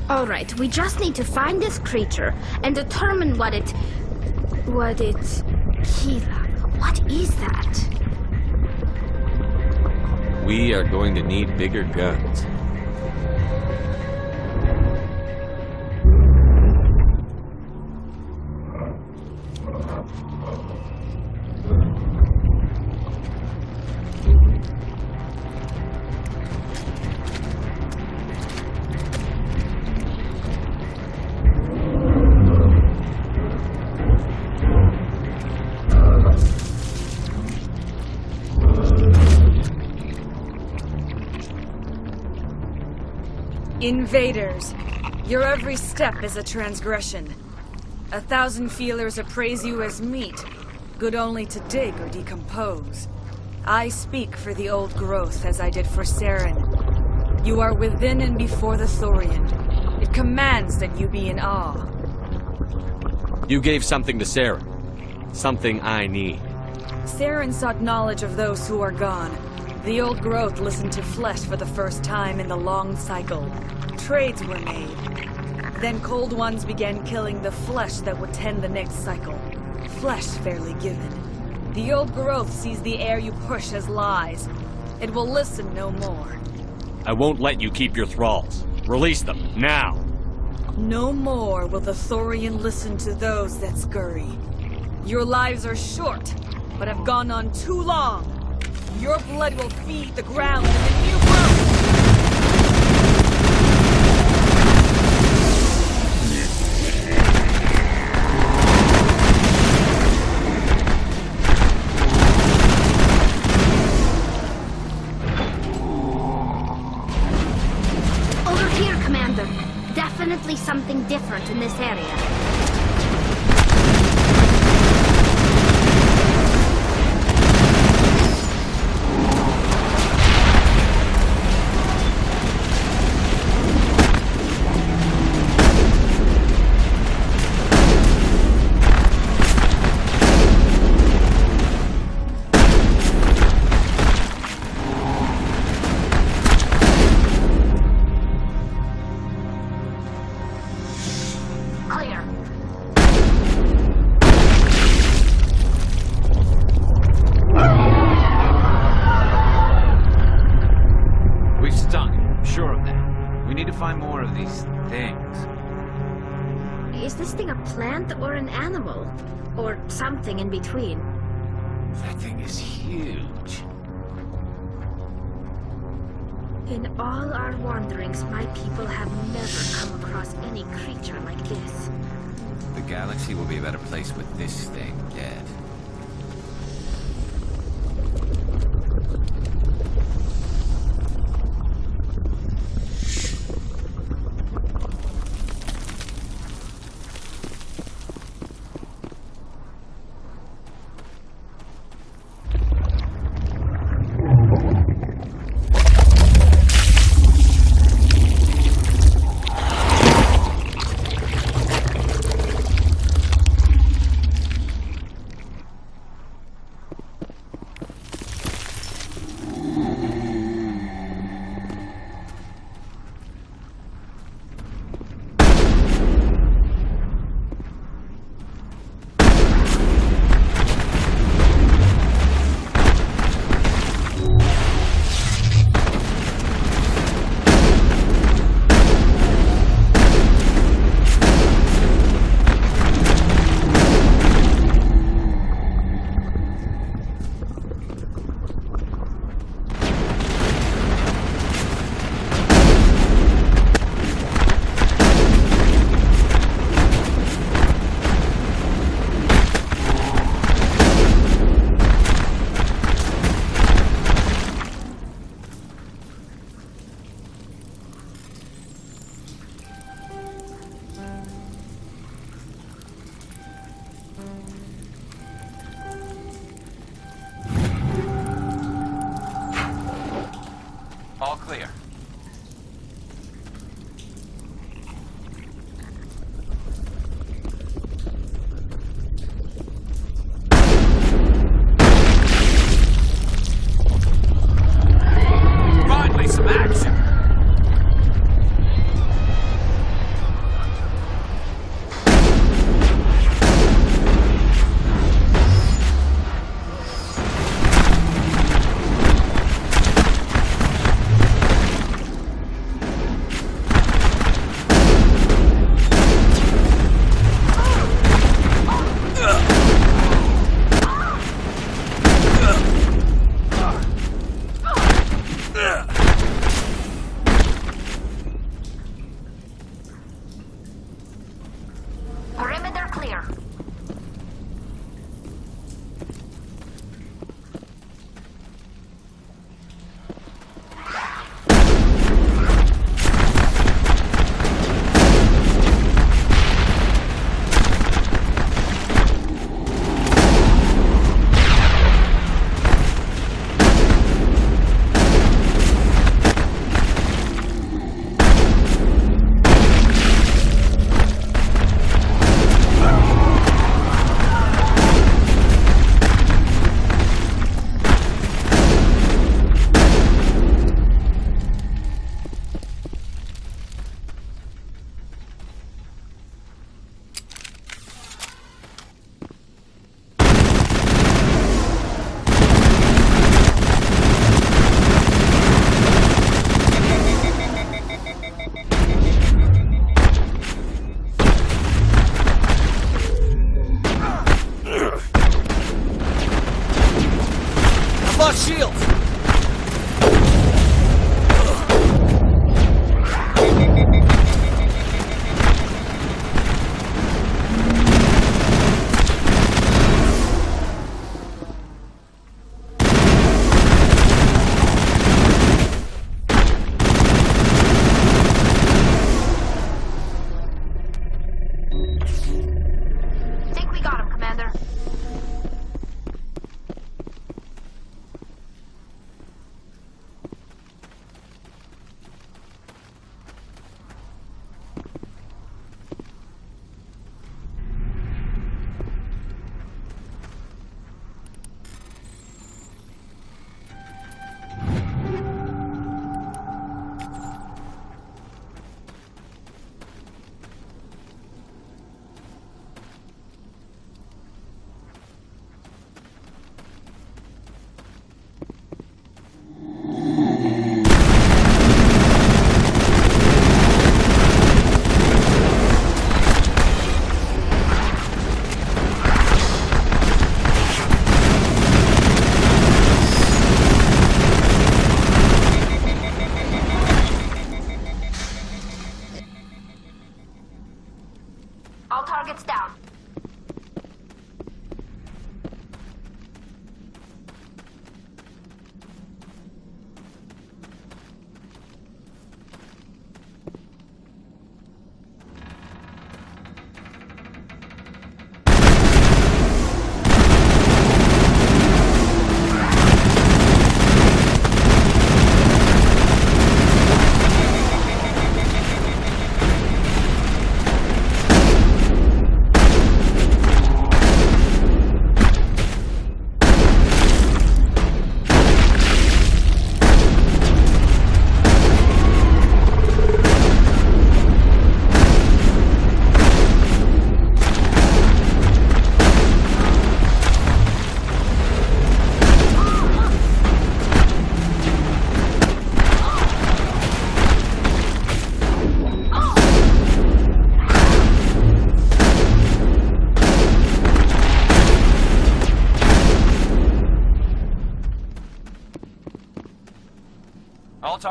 Alright, we just need to find this creature and determine what it... Kila, what is that? We are going to need bigger guns. Invaders, your every step is a transgression. 1,000 feelers appraise you as meat, good only to dig or decompose. I speak for the old growth as I did for Saren. You are within and before the Thorian. It commands that you be in awe. You gave something to Saren. Something I need. Saren sought knowledge of those who are gone. The old growth listened to flesh for the first time in the long cycle. Trades were made. Then cold ones began killing the flesh that would tend the next cycle. Flesh fairly given. The old growth sees the air you push as lies. It will listen no more. I won't let you keep your thralls. Release them, now! No more will the Thorian listen to those that scurry. Your lives are short, but have gone on too long. Your blood will feed the ground of the new growth! Over here, Commander. Definitely something different in this area. Is this thing a plant or an animal? Or something in between? That thing is huge. In all our wanderings, my people have never come across any creature like this. The galaxy will be a better place with this thing dead.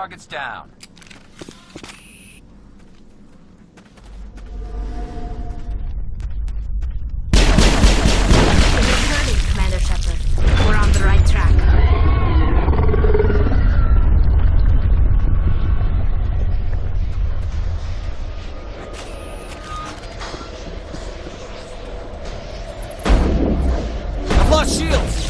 targets down. Returning, Commander Shepard. We're on the right track. I've lost shields!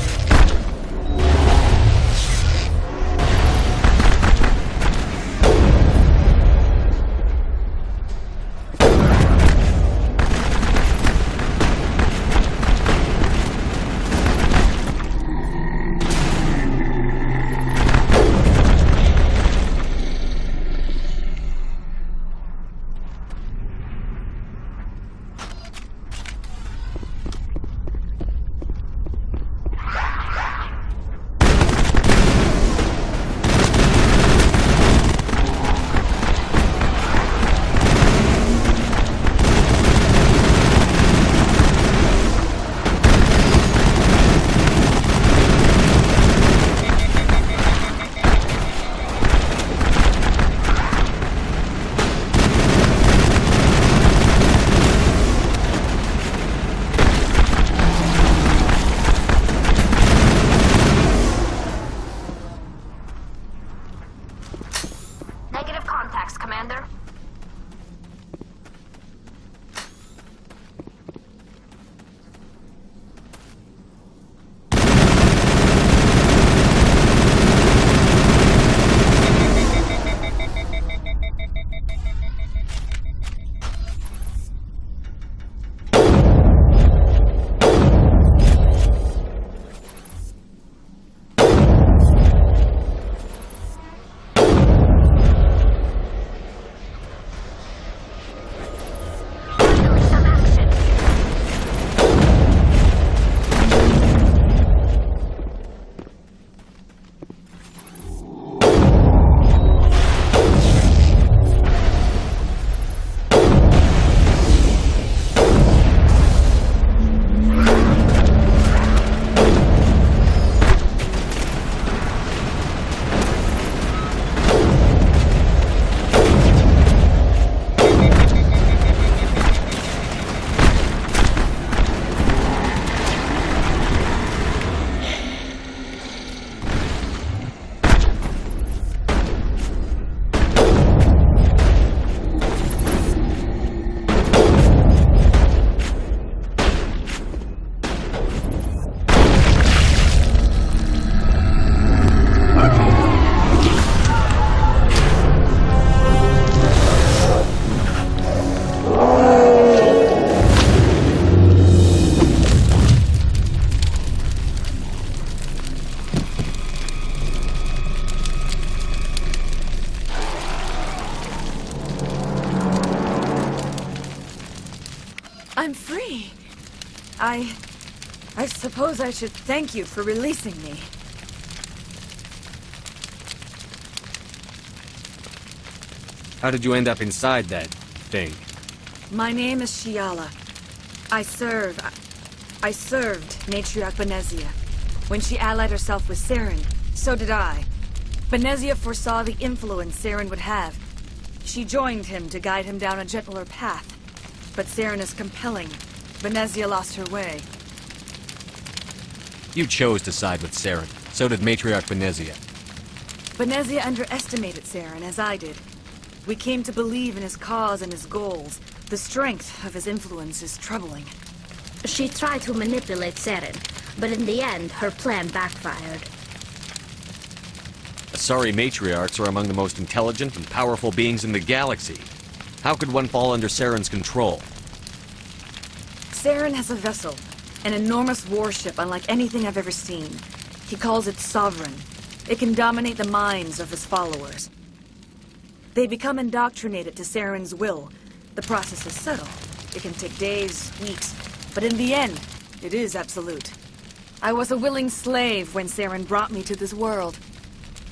Negative contacts, Commander. I'm free. I suppose I should thank you for releasing me. How did you end up inside that thing? My name is Shiala. I served Matriarch Benezia. When she allied herself with Saren, so did I. Benezia foresaw the influence Saren would have. She joined him to guide him down a gentler path. But Saren is compelling. Benezia lost her way. You chose to side with Saren. So did Matriarch Benezia. Benezia underestimated Saren, as I did. We came to believe in his cause and his goals. The strength of his influence is troubling. She tried to manipulate Saren, but in the end, her plan backfired. Asari matriarchs are among the most intelligent and powerful beings in the galaxy. How could one fall under Saren's control? Saren has a vessel, an enormous warship unlike anything I've ever seen. He calls it Sovereign. It can dominate the minds of his followers. They become indoctrinated to Saren's will. The process is subtle. It can take days, weeks, but in the end, it is absolute. I was a willing slave when Saren brought me to this world.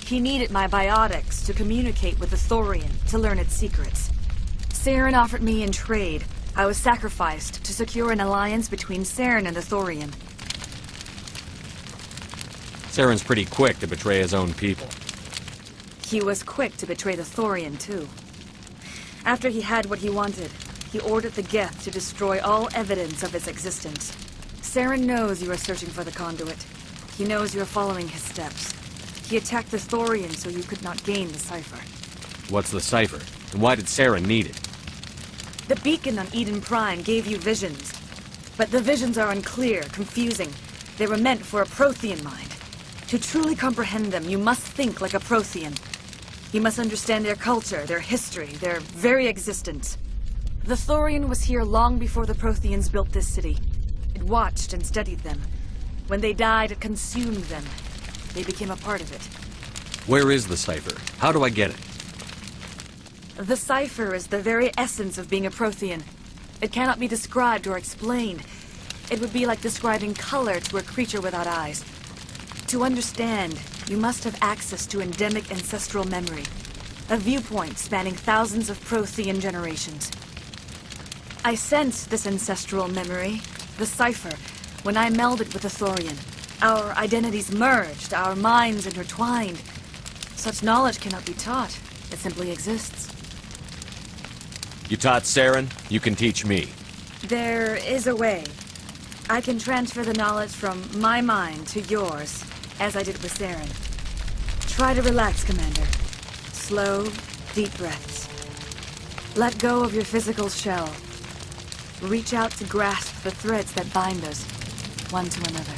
He needed my biotics to communicate with the Thorian, to learn its secrets. Saren offered me in trade. I was sacrificed to secure an alliance between Saren and the Thorian. Saren's pretty quick to betray his own people. He was quick to betray the Thorian, too. After he had what he wanted, he ordered the Geth to destroy all evidence of its existence. Saren knows you are searching for the conduit. He knows you are following his steps. He attacked the Thorian so you could not gain the cipher. What's the cipher? And why did Saren need it? The beacon on Eden Prime gave you visions. But the visions are unclear, confusing. They were meant for a Prothean mind. To truly comprehend them, you must think like a Prothean. You must understand their culture, their history, their very existence. The Thorian was here long before the Protheans built this city. It watched and studied them. When they died, it consumed them. They became a part of it. Where is the cipher? How do I get it? The cipher is the very essence of being a Prothean. It cannot be described or explained. It would be like describing color to a creature without eyes. To understand, you must have access to endemic ancestral memory. A viewpoint spanning thousands of Prothean generations. I sensed this ancestral memory, the cipher, when I melded with the Thorian. Our identities merged, our minds intertwined. Such knowledge cannot be taught. It simply exists. You taught Saren, you can teach me. There is a way. I can transfer the knowledge from my mind to yours, as I did with Saren. Try to relax, Commander. Slow, deep breaths. Let go of your physical shell. Reach out to grasp the threads that bind us, one to another.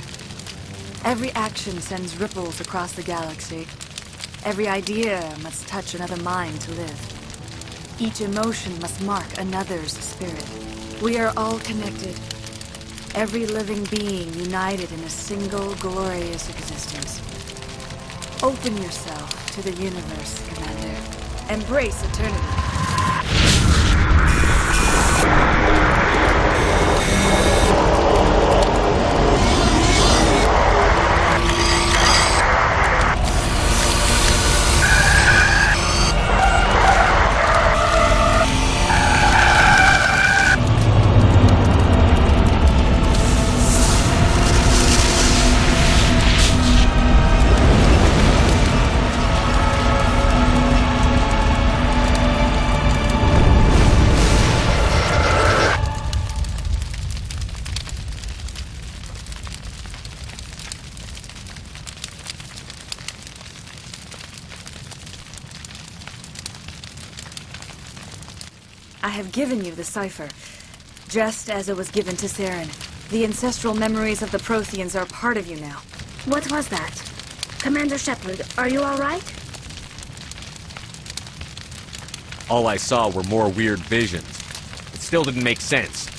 Every action sends ripples across the galaxy. Every idea must touch another mind to live. Each emotion must mark another's spirit. We are all connected. Every living being united in a single glorious existence. Open yourself to the universe, Commander. Embrace eternity. I have given you the cipher, just as it was given to Saren. The ancestral memories of the Protheans are part of you now. What was that? Commander Shepard, are you all right? All I saw were more weird visions. It still didn't make sense.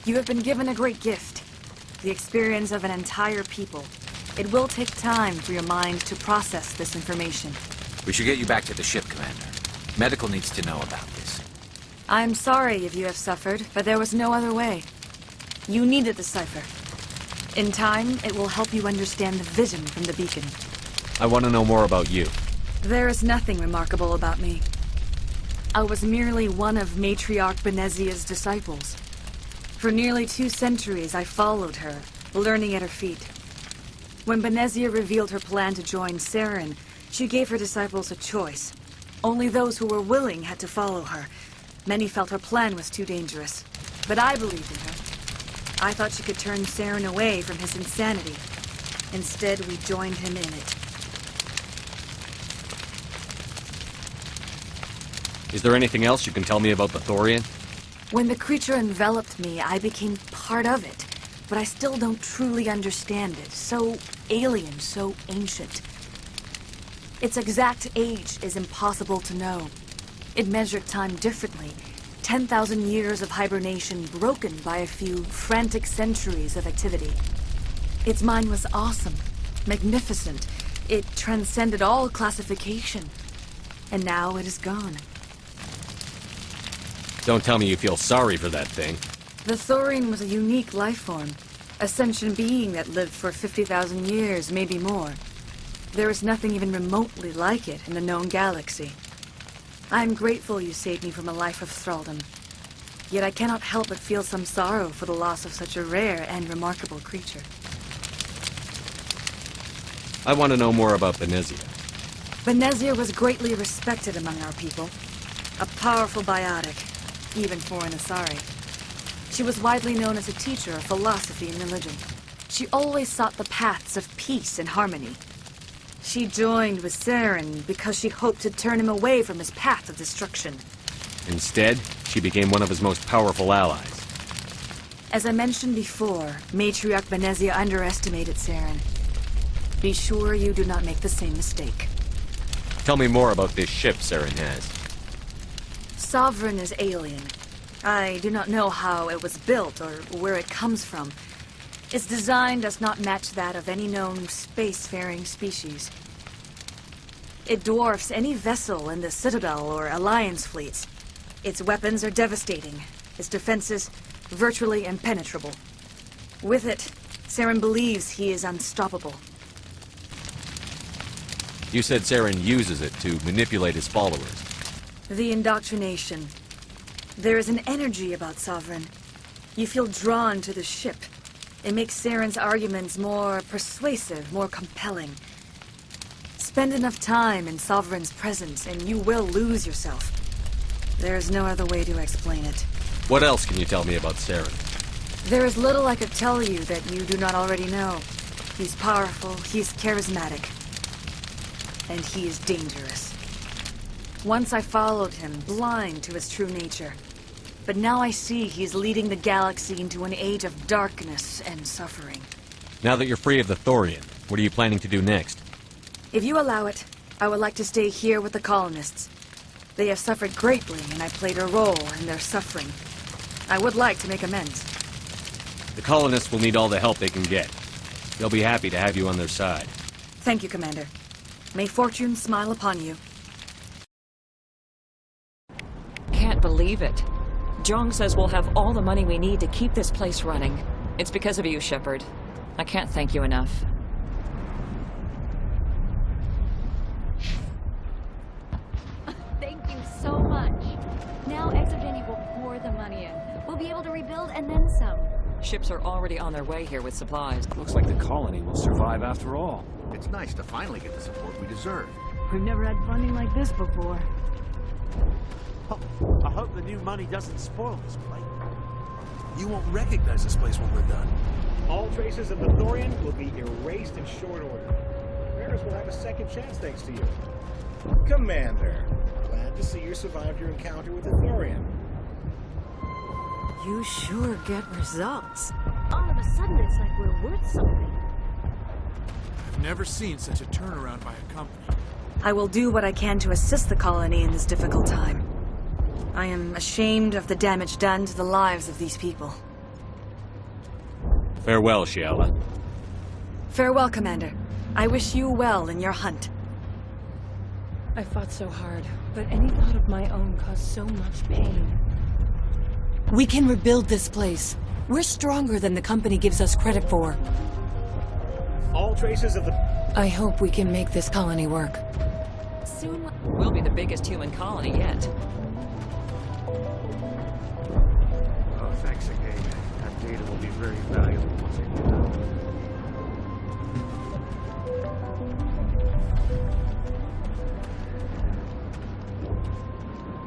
You have been given a great gift. The experience of an entire people. It will take time for your mind to process this information. We should get you back to the ship, Commander. Medical needs to know about this. I'm sorry if you have suffered, but there was no other way. You needed the cipher. In time, it will help you understand the vision from the beacon. I want to know more about you. There is nothing remarkable about me. I was merely one of Matriarch Benezia's disciples. For nearly 2 centuries, I followed her, learning at her feet. When Benezia revealed her plan to join Saren, she gave her disciples a choice. Only those who were willing had to follow her. Many felt her plan was too dangerous, but I believed in her. I thought she could turn Saren away from his insanity. Instead, we joined him in it. Is there anything else you can tell me about the Thorian? When the creature enveloped me, I became part of it, but I still don't truly understand it. So alien, so ancient. Its exact age is impossible to know. It measured time differently. 10,000 years of hibernation broken by a few frantic centuries of activity. Its mind was awesome, magnificent. It transcended all classification. And now it is gone. Don't tell me you feel sorry for that thing. The Thorian was a unique life form. A sentient being that lived for 50,000 years, maybe more. There is nothing even remotely like it in the known galaxy. I'm grateful you saved me from a life of thraldom. Yet I cannot help but feel some sorrow for the loss of such a rare and remarkable creature. I want to know more about Benezia. Benezir was greatly respected among our people. A powerful biotic, even for an Asari. She was widely known as a teacher of philosophy and religion. She always sought the paths of peace and harmony. She joined with Saren because she hoped to turn him away from his path of destruction. Instead, she became one of his most powerful allies. As I mentioned before, Matriarch Benezia underestimated Saren. Be sure you do not make the same mistake. Tell me more about this ship Saren has. Sovereign is alien. I do not know how it was built or where it comes from. Its design does not match that of any known spacefaring species. It dwarfs any vessel in the Citadel or Alliance fleets. Its weapons are devastating. Its defenses virtually impenetrable. With it, Saren believes he is unstoppable. You said Saren uses it to manipulate his followers. The indoctrination. There is an energy about Sovereign. You feel drawn to the ship. It makes Saren's arguments more persuasive, more compelling. Spend enough time in Sovereign's presence and you will lose yourself. There is no other way to explain it. What else can you tell me about Saren? There is little I could tell you that you do not already know. He's powerful, he's charismatic, and he is dangerous. Once I followed him, blind to his true nature. But now I see he's leading the galaxy into an age of darkness and suffering. Now that you're free of the Thorian, what are you planning to do next? If you allow it, I would like to stay here with the colonists. They have suffered greatly, and I played a role in their suffering. I would like to make amends. The colonists will need all the help they can get. They'll be happy to have you on their side. Thank you, Commander. May fortune smile upon you. Can't believe it. Jong says we'll have all the money we need to keep this place running. It's because of you, Shepard. I can't thank you enough. Thank you so much. Now Exogeny will pour the money in. We'll be able to rebuild and then some. Ships are already on their way here with supplies. Looks like the colony will survive after all. It's nice to finally get the support we deserve. We've never had funding like this before. Oh, I hope the new money doesn't spoil this place. You won't recognize this place when we're done. All traces of the Thorian will be erased in short order. Feros will have a second chance thanks to you. Commander, glad to see you survived your encounter with the Thorian. You sure get results. All of a sudden, it's like we're worth something. I've never seen such a turnaround by a company. I will do what I can to assist the colony in this difficult time. I am ashamed of the damage done to the lives of these people. Farewell, Shiala. Farewell, Commander. I wish you well in your hunt. I fought so hard, but any thought of my own caused so much pain. We can rebuild this place. We're stronger than the company gives us credit for. All traces of the... I hope we can make this colony work. Soon we'll be the biggest human colony yet. Oh, thanks again. That data will be very valuable once I get done.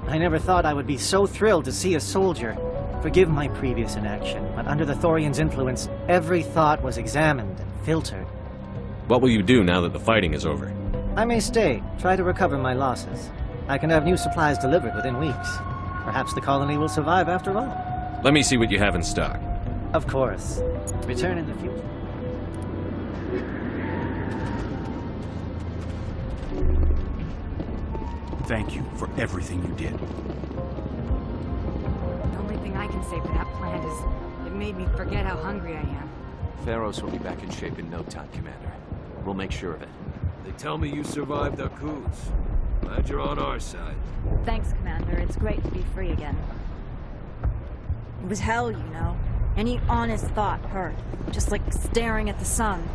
I never thought I would be so thrilled to see a soldier. Forgive my previous inaction, but under the Thorian's influence, every thought was examined and filtered. What will you do now that the fighting is over? I may stay, try to recover my losses. I can have new supplies delivered within weeks. Perhaps the colony will survive after all. Let me see what you have in stock. Of course. Return in the future. Thank you for everything you did. The only thing I can say for that plant is it made me forget how hungry I am. Feros will be back in shape in no time, Commander. We'll make sure of it. They tell me you survived our coups. Glad you're on our side. Thanks, Commander. It's great to be free again. It was hell, you know. Any honest thought hurt. Just like staring at the sun.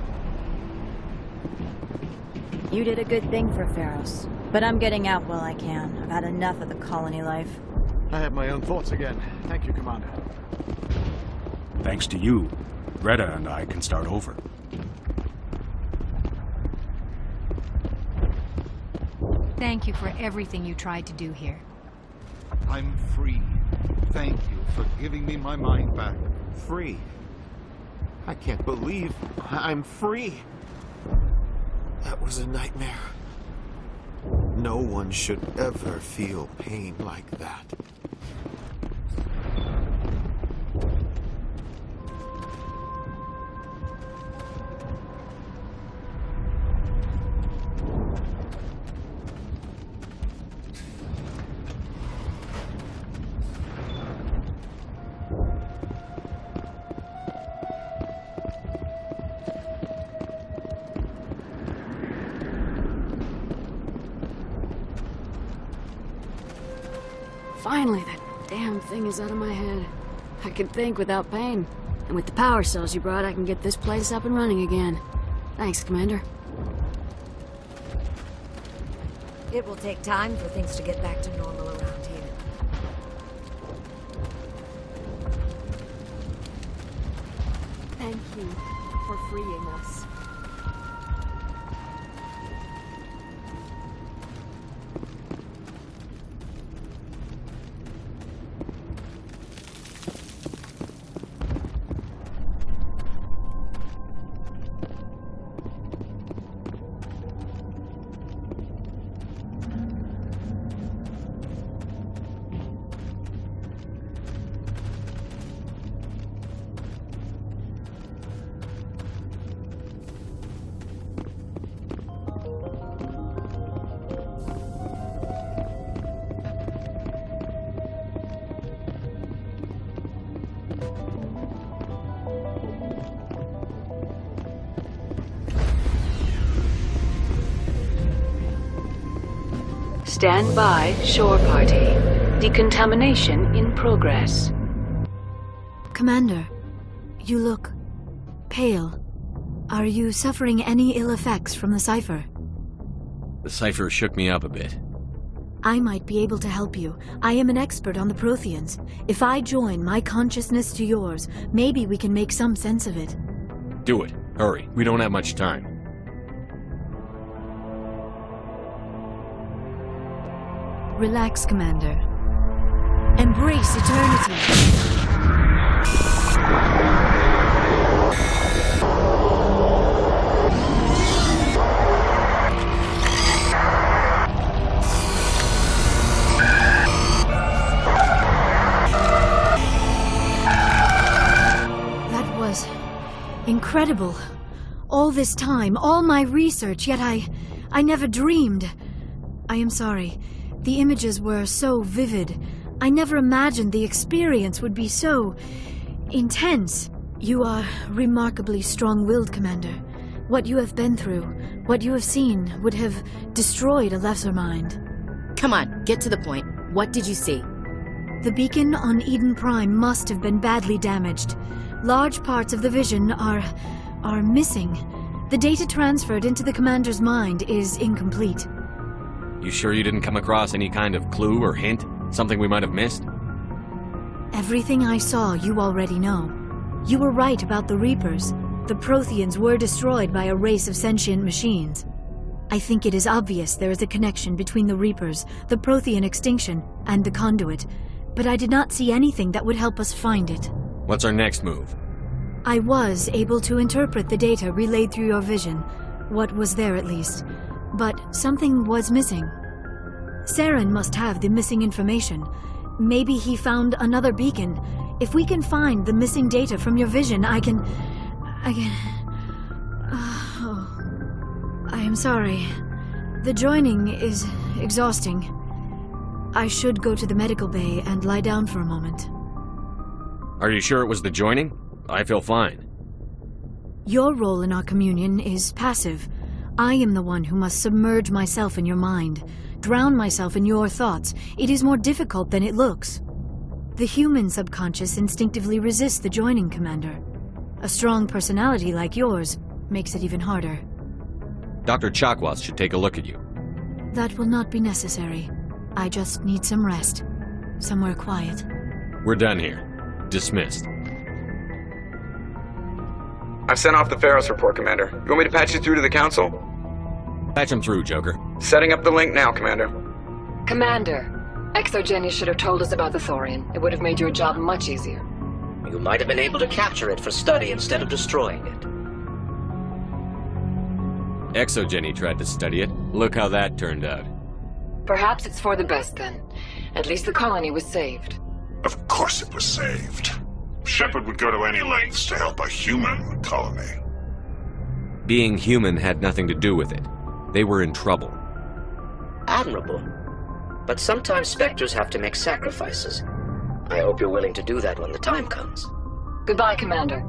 You did a good thing for Feros. But I'm getting out while I can. I've had enough of the colony life. I have my own thoughts again. Thank you, Commander. Thanks to you, Greta and I can start over. thank you for everything you tried to do here. I'm free. Thank you for giving me my mind back. Free? I can't believe I'm free. That was a nightmare. No one should ever feel pain like that. Finally, that damn thing is out of my head. I can think without pain. And with the power cells you brought, I can get this place up and running again. Thanks, Commander. It will take time for things to get back to normal around here. Thank you for freeing us. Stand by, shore party. Decontamination in progress. Commander, you look pale. Are you suffering any ill effects from the cipher? The cipher shook me up a bit. I might be able to help you. I am an expert on the Protheans. If I join my consciousness to yours, maybe we can make some sense of it. Do it. Hurry. We don't have much time. Relax, Commander. Embrace eternity. That was incredible. All this time, all my research, yet I never dreamed. I am sorry. The images were so vivid. I never imagined the experience would be so intense. You are remarkably strong-willed, Commander. What you have been through, what you have seen, would have destroyed a lesser mind. Come on, get to the point. What did you see? The beacon on Eden Prime must have been badly damaged. Large parts of the vision are missing. The data transferred into the Commander's mind is incomplete. You sure you didn't come across any kind of clue or hint? Something we might have missed? Everything I saw, you already know. You were right about the Reapers. The Protheans were destroyed by a race of sentient machines. I think it is obvious there is a connection between the Reapers, the Prothean extinction, and the Conduit, but I did not see anything that would help us find it. What's our next move? I was able to interpret the data relayed through your vision. What was there, at least. But something was missing. Saren must have the missing information. Maybe he found another beacon. If we can find the missing data from your vision, I can... I am sorry. The joining is exhausting. I should go to the medical bay and lie down for a moment. Are you sure it was the joining? I feel fine. Your role in our communion is passive. I am the one who must submerge myself in your mind, drown myself in your thoughts. It is more difficult than it looks. The human subconscious instinctively resists the joining, Commander. A strong personality like yours makes it even harder. Dr. Chakwas should take a look at you. That will not be necessary. I just need some rest. Somewhere quiet. We're done here. Dismissed. I've sent off the Feros report, Commander. You want me to patch you through to the Council? Patch him through, Joker. Setting up the link now, Commander. Commander, Exogeny should have told us about the Thorian. It would have made your job much easier. You might have been able to capture it for study instead of destroying it. Exogeny tried to study it. Look how that turned out. Perhaps it's for the best then. At least the colony was saved. Of course it was saved. Shepard would go to any lengths to help a human colony. Being human had nothing to do with it. They were in trouble. Admirable. But sometimes Spectres have to make sacrifices. I hope you're willing to do that when the time comes. Goodbye, Commander.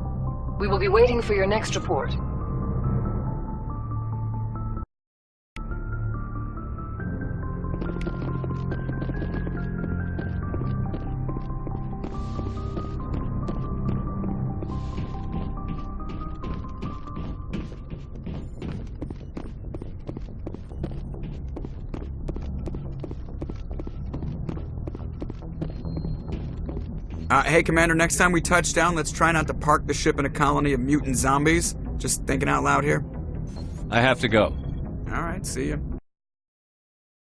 We will be waiting for your next report. Hey, Commander, next time we touch down, let's try not to park the ship in a colony of mutant zombies. Just thinking out loud here. I have to go. All right, see you.